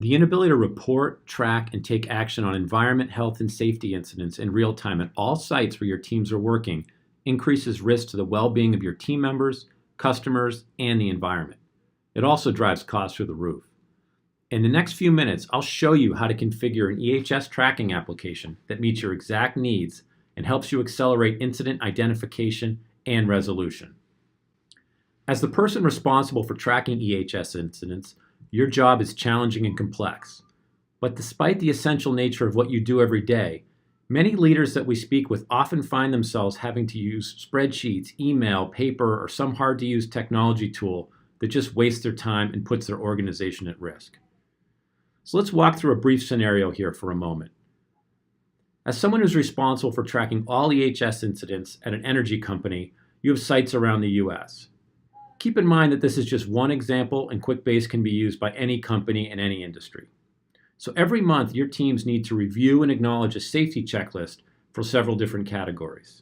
The inability to report, track, and take action on environment, health, and safety incidents in real time at all sites where your teams are working increases risk to the well-being of your team members, customers, and the environment. It also drives costs through the roof. In the next few minutes, I'll show you how to configure an EHS tracking application that meets your exact needs and helps you accelerate incident identification and resolution. As the person responsible for tracking EHS incidents, your job is challenging and complex. But despite the essential nature of what you do every day, many leaders that we speak with often find themselves having to use spreadsheets, email, paper, or some hard-to-use technology tool that just wastes their time and puts their organization at risk. So let's walk through a brief scenario here for a moment. As someone who's responsible for tracking all EHS incidents at an energy company, you have sites around the US. Keep in mind that this is just one example, and QuickBase can be used by any company in any industry. So every month, your teams need to review and acknowledge a safety checklist for several different categories.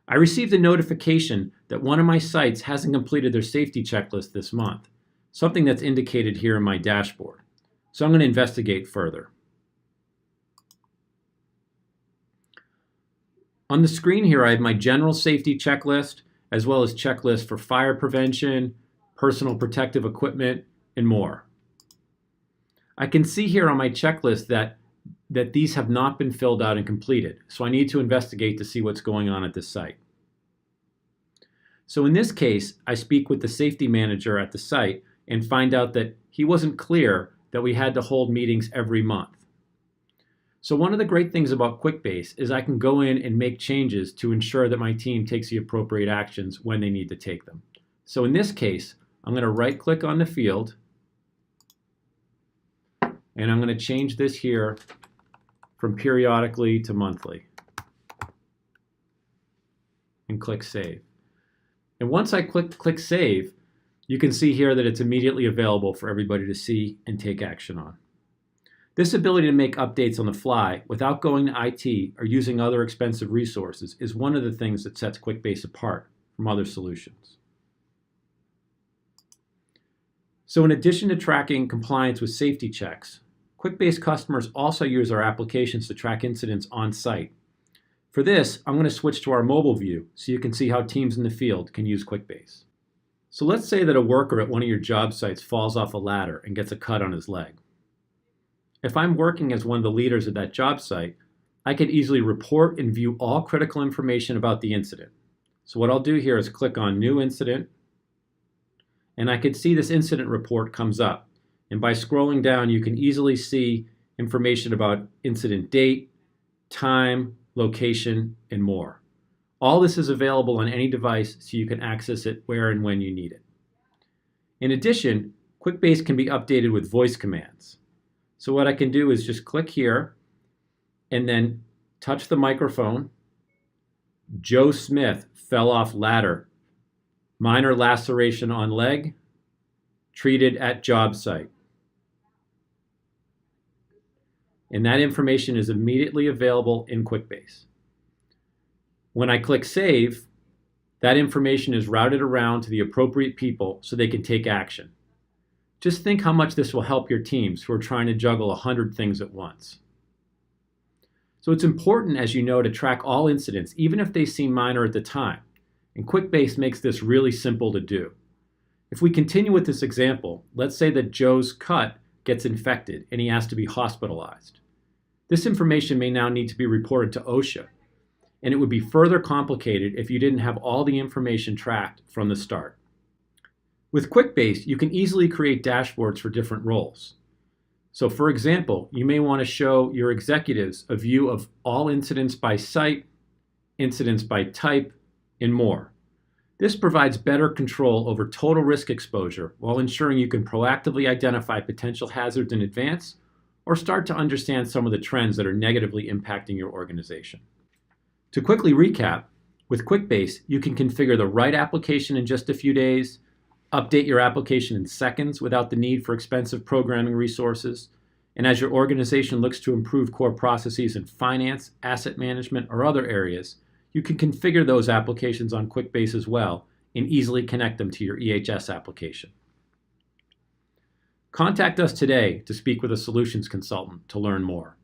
I received a notification that one of my sites hasn't completed their safety checklist this month, something that's indicated here in my dashboard. So I'm going to investigate further. On the screen here, I have my general safety checklist, as well as checklists for fire prevention, personal protective equipment, and more. I can see here on my checklist that these have not been filled out and completed, so I need to investigate to see what's going on at this site. So in this case, I speak with the safety manager at the site and find out that he wasn't clear that we had to hold meetings every month. So one of the great things about QuickBase is I can go in and make changes to ensure that my team takes the appropriate actions when they need to take them. So in this case, I'm going to right-click on the field, and I'm going to change this here from periodically to monthly, and click Save. And once I click Save, you can see here that it's immediately available for everybody to see and take action on. This ability to make updates on the fly without going to IT or using other expensive resources is one of the things that sets QuickBase apart from other solutions. So in addition to tracking compliance with safety checks, QuickBase customers also use our applications to track incidents on site. For this, I'm going to switch to our mobile view so you can see how teams in the field can use QuickBase. So let's say that a worker at one of your job sites falls off a ladder and gets a cut on his leg. If I'm working as one of the leaders at that job site, I can easily report and view all critical information about the incident. So what I'll do here is click on New Incident, and I can see this incident report comes up. And by scrolling down, you can easily see information about incident date, time, location, and more. All this is available on any device, so you can access it where and when you need it. In addition, QuickBase can be updated with voice commands. So what I can do is just click here and then touch the microphone. Joe Smith fell off ladder. Minor laceration on leg. Treated at job site. And that information is immediately available in QuickBase. When I click Save, that information is routed around to the appropriate people so they can take action. Just think how much this will help your teams who are trying to juggle 100 things at once. So it's important, as you know, to track all incidents, even if they seem minor at the time. And QuickBase makes this really simple to do. If we continue with this example, let's say that Joe's cut gets infected and he has to be hospitalized. This information may now need to be reported to OSHA, and it would be further complicated if you didn't have all the information tracked from the start. With QuickBase, you can easily create dashboards for different roles. So for example, you may want to show your executives a view of all incidents by site, incidents by type, and more. This provides better control over total risk exposure while ensuring you can proactively identify potential hazards in advance or start to understand some of the trends that are negatively impacting your organization. To quickly recap, with QuickBase, you can configure the right application in just a few days, update your application in seconds without the need for expensive programming resources, and as your organization looks to improve core processes in finance, asset management, or other areas, you can configure those applications on QuickBase as well and easily connect them to your EHS application. Contact us today to speak with a solutions consultant to learn more.